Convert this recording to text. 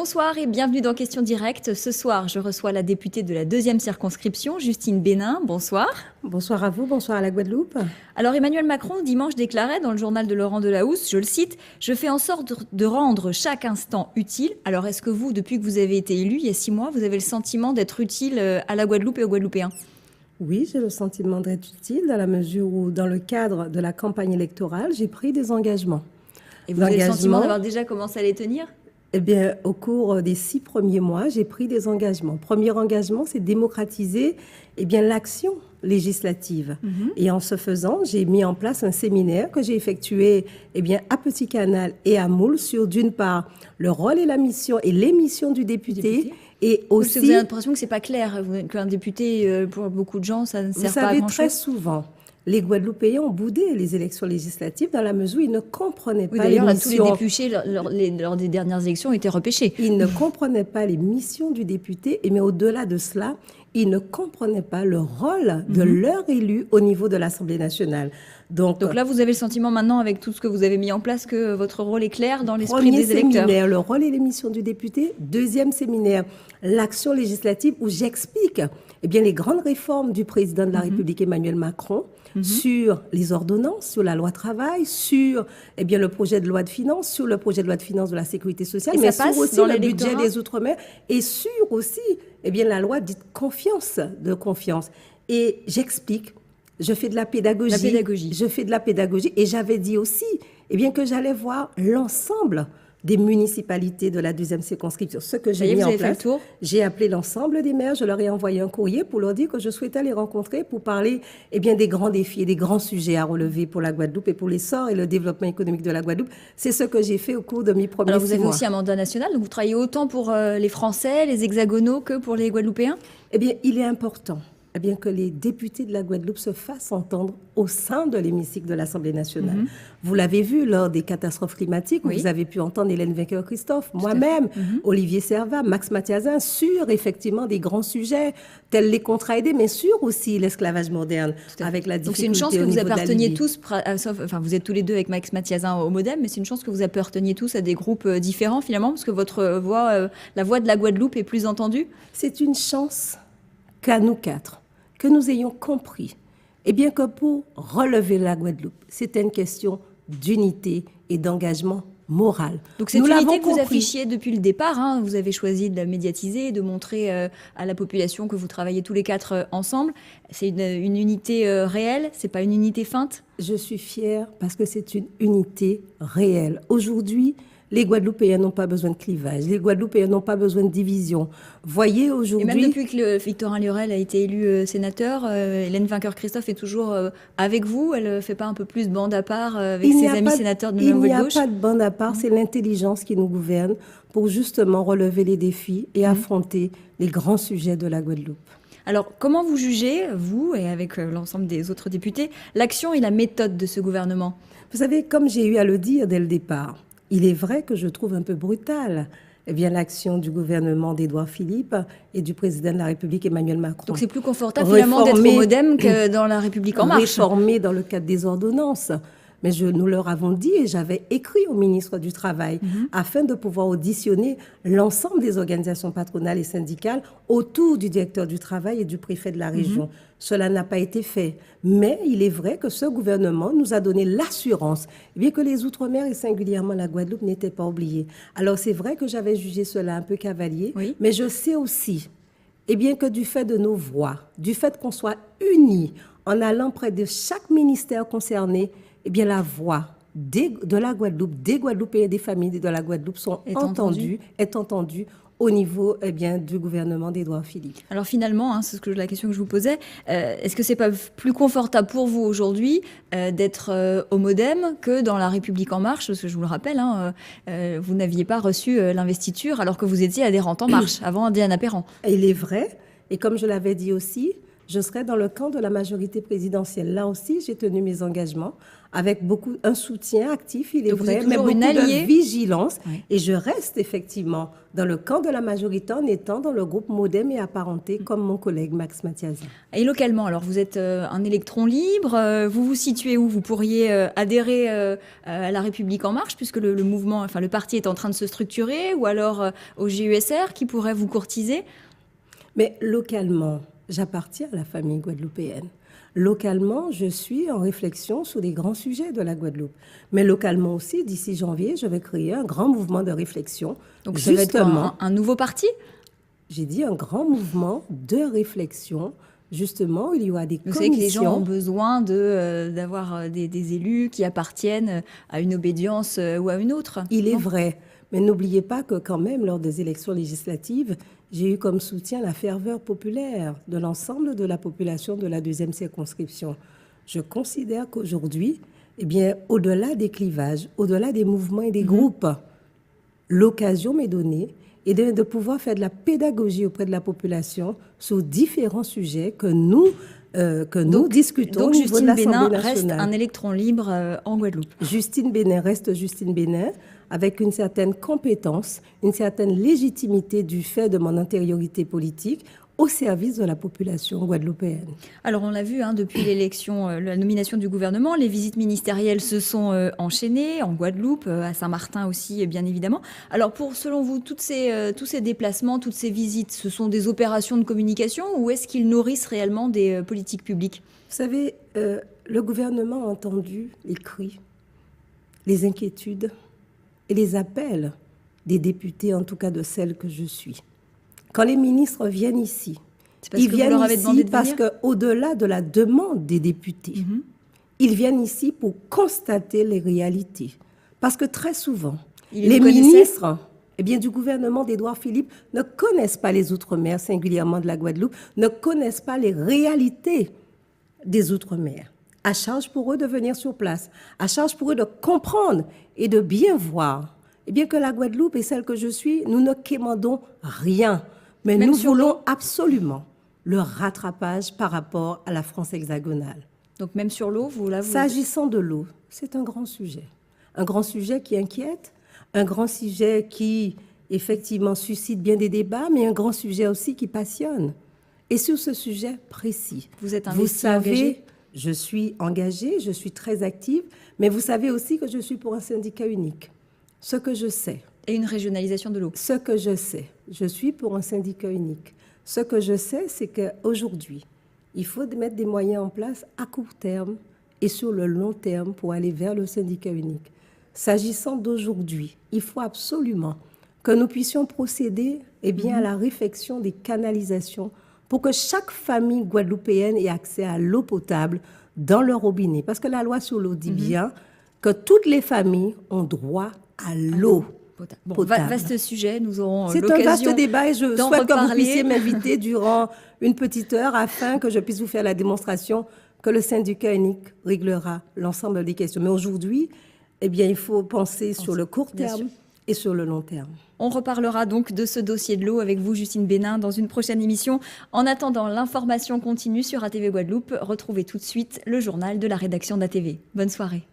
Bonsoir et bienvenue dans Question Directe. Ce soir, je reçois la députée de la 2e circonscription, Justine Bénin. Bonsoir. Bonsoir à vous, bonsoir à la Guadeloupe. Alors Emmanuel Macron, dimanche, déclarait dans le journal de Laurent Delahousse, je le cite, « Je fais en sorte de rendre chaque instant utile ». Alors est-ce que vous, depuis que vous avez été élu, il y a 6 mois, vous avez le sentiment d'être utile à la Guadeloupe et aux Guadeloupéens ? Oui, j'ai le sentiment d'être utile dans la mesure où, dans le cadre de la campagne électorale, j'ai pris des engagements. Et vous avez le sentiment d'avoir déjà commencé à les tenir ? Eh bien, au cours des 6 premiers mois, j'ai pris des engagements. Premier engagement, c'est démocratiser l'action législative. Et en ce faisant, j'ai mis en place un séminaire que j'ai effectué à Petit Canal et à Moule sur, d'une part, le rôle et la mission et les missions du député. Et aussi, vous avez l'impression que c'est pas clair, qu'un député, pour beaucoup de gens, ça ne sert pas à grand-chose. Vous savez, très souvent, les Guadeloupéens ont boudé les élections législatives dans la mesure où ils ne comprenaient pas les missions. Tous les députés, lors des dernières élections, ont été repêchés. Ils ne comprenaient pas les missions du député, mais au-delà de cela, ils ne comprenaient pas le rôle de leur élu au niveau de l'Assemblée nationale. Donc là, vous avez le sentiment maintenant, avec tout ce que vous avez mis en place, que votre rôle est clair dans l'esprit des électeurs. Premier séminaire, le rôle et les missions du député. Deuxième séminaire, l'action législative, où j'explique les grandes réformes du président de la République, Emmanuel Macron, sur les ordonnances, sur la loi travail, sur le projet de loi de finances, sur le projet de loi de finances de la sécurité sociale, mais sur aussi le budget des Outre-mer et sur aussi la loi dite confiance. Et j'explique, je fais de la pédagogie. Je fais de la pédagogie et j'avais dit aussi que j'allais voir l'ensemble des municipalités de la 2e circonscription. Ce que j'ai mis en place, j'ai appelé l'ensemble des maires, je leur ai envoyé un courrier pour leur dire que je souhaitais les rencontrer pour parler des grands défis et des grands sujets à relever pour la Guadeloupe et pour l'essor et le développement économique de la Guadeloupe. C'est ce que j'ai fait au cours de mes premiers 6 mois. Alors vous avez aussi un mandat national, donc vous travaillez autant pour les Français, les hexagonaux que pour les Guadeloupéens ? Il est important que les députés de la Guadeloupe se fassent entendre au sein de l'hémicycle de l'Assemblée nationale. Vous l'avez vu lors des catastrophes climatiques, où vous avez pu entendre Hélène Vainqueur-Christophe, moi-même, Olivier Servat, Max Mathiazin, sur effectivement des grands sujets, tels les contrats aidés, mais sur aussi l'esclavage moderne, avec la difficulté. Donc c'est une chance que vous apparteniez tous, vous êtes tous les deux avec Max Mathiazin au MoDem, mais c'est une chance que vous apparteniez tous à des groupes différents finalement, parce que votre voix, la voix de la Guadeloupe est plus entendue. C'est une chance qu'à nous quatre, que nous ayons compris que pour relever la Guadeloupe, c'était une question d'unité et d'engagement moral. Donc cette unité que vous affichiez depuis le départ, vous avez choisi de la médiatiser, de montrer à la population que vous travaillez tous les 4 ensemble. C'est une unité réelle, c'est pas une unité feinte ? Je suis fière parce que c'est une unité réelle. Aujourd'hui, les Guadeloupéens n'ont pas besoin de clivage. Les Guadeloupéens n'ont pas besoin de division. Voyez aujourd'hui... Et même depuis que Victorin Lurel a été élu sénateur, Hélène Vainqueur-Christophe est toujours avec vous. Elle ne fait pas un peu plus bande à part avec ses amis sénateurs de Nouvelle-Gauche ? Il n'y a pas de bande à part, c'est l'intelligence qui nous gouverne pour justement relever les défis et affronter les grands sujets de la Guadeloupe. Alors, comment vous jugez, vous et avec l'ensemble des autres députés, l'action et la méthode de ce gouvernement ? Vous savez, comme j'ai eu à le dire dès le départ, il est vrai que je trouve un peu brutale l'action du gouvernement d'Édouard Philippe et du président de la République Emmanuel Macron. Donc c'est plus confortable finalement d'être au MoDem que dans la République en marche. Réformé dans le cadre des ordonnances. Mais nous leur avons dit, et j'avais écrit au ministre du Travail, afin de pouvoir auditionner l'ensemble des organisations patronales et syndicales autour du directeur du travail et du préfet de la région. Cela n'a pas été fait. Mais il est vrai que ce gouvernement nous a donné l'assurance que les Outre-mer et singulièrement la Guadeloupe n'étaient pas oubliés. Alors c'est vrai que j'avais jugé cela un peu cavalier, mais je sais aussi que du fait de nos voix, du fait qu'on soit unis en allant près de chaque ministère concerné, la voix de la Guadeloupe, des Guadeloupéens et des familles de la Guadeloupe est entendue au niveau du gouvernement d'Édouard Philippe. Alors finalement, c'est la question que je vous posais, est-ce que c'est pas plus confortable pour vous aujourd'hui d'être au MoDem que dans la République en marche ? Parce que je vous le rappelle, vous n'aviez pas reçu l'investiture alors que vous étiez adhérente en marche, avant Diana Perran. Il est vrai, et comme je l'avais dit aussi, je serai dans le camp de la majorité présidentielle. Là aussi, j'ai tenu mes engagements avec un soutien actif, il est Donc vrai, vous êtes mais toujours beaucoup une alliée. de vigilance. Oui. Et je reste effectivement dans le camp de la majorité en étant dans le groupe Modem et apparenté, comme mon collègue Max Mathiasin. Et localement, alors vous êtes un électron libre, vous vous situez où? Vous pourriez adhérer à La République En Marche, puisque le mouvement, enfin le parti est en train de se structurer, ou alors au GUSR qui pourrait vous courtiser? Mais localement, j'appartiens à la famille guadeloupéenne. Localement, je suis en réflexion sur les grands sujets de la Guadeloupe. Mais localement aussi, d'ici janvier, je vais créer un grand mouvement de réflexion. Donc ça va être un nouveau parti? J'ai dit un grand mouvement de réflexion. Justement, il y aura des commissions. Vous savez que les gens ont besoin d'avoir des élus qui appartiennent à une obédience ou à une autre. Il est vrai. Mais n'oubliez pas que quand même, lors des élections législatives, j'ai eu comme soutien la ferveur populaire de l'ensemble de la population de la 2e circonscription. Je considère qu'aujourd'hui, eh bien, au-delà des clivages, au-delà des mouvements et des groupes, l'occasion m'est donnée et de pouvoir faire de la pédagogie auprès de la population sur différents sujets que nous discutons au niveau de l'Assemblée nationale. Donc Justine Bénin reste un électron libre en Guadeloupe. Justine Bénin reste Justine Bénin, avec une certaine compétence, une certaine légitimité du fait de mon antériorité politique au service de la population guadeloupéenne. Alors on l'a vu, depuis l'élection, la nomination du gouvernement, les visites ministérielles se sont enchaînées en Guadeloupe, à Saint-Martin aussi, bien évidemment. Alors selon vous, tous ces déplacements, toutes ces visites, ce sont des opérations de communication ou est-ce qu'ils nourrissent réellement des politiques publiques? Vous savez, le gouvernement a entendu les cris, les inquiétudes et les appels des députés, en tout cas de celles que je suis. Quand les ministres viennent ici, ils viennent ici parce qu'au-delà de la demande des députés, ils viennent ici pour constater les réalités. Parce que très souvent, les ministres du gouvernement d'Édouard Philippe ne connaissent pas les Outre-mer, singulièrement de la Guadeloupe, ne connaissent pas les réalités des Outre-mer. À charge pour eux de venir sur place, à charge pour eux de comprendre et de bien voir que la Guadeloupe et celle que je suis, nous ne quémandons rien. Mais nous voulons absolument le rattrapage par rapport à la France hexagonale. Donc même sur l'eau, S'agissant de l'eau, c'est un grand sujet. Un grand sujet qui inquiète, un grand sujet qui, effectivement, suscite bien des débats, mais un grand sujet aussi qui passionne. Et sur ce sujet précis, vous êtes engagé. Je suis engagée, je suis très active, mais vous savez aussi que je suis pour un syndicat unique. Ce que je sais. Et une régionalisation de l'eau. Ce que je sais, je suis pour un syndicat unique. Ce que je sais, c'est qu'aujourd'hui, il faut mettre des moyens en place à court terme et sur le long terme pour aller vers le syndicat unique. S'agissant d'aujourd'hui, il faut absolument que nous puissions procéder à la réfection des canalisations pour que chaque famille guadeloupéenne ait accès à l'eau potable dans leur robinet. Parce que la loi sur l'eau dit bien que toutes les familles ont droit à l'eau. Bon, vaste sujet, nous aurons l'occasion. C'est un vaste débat et je souhaite que vous puissiez m'inviter durant une petite heure afin que je puisse vous faire la démonstration que le syndicat unique réglera l'ensemble des questions. Mais aujourd'hui, il faut penser sur le court terme et sur le long terme. On reparlera donc de ce dossier de l'eau avec vous, Justine Bénin, dans une prochaine émission. En attendant, l'information continue sur ATV Guadeloupe. Retrouvez tout de suite le journal de la rédaction d'ATV. Bonne soirée.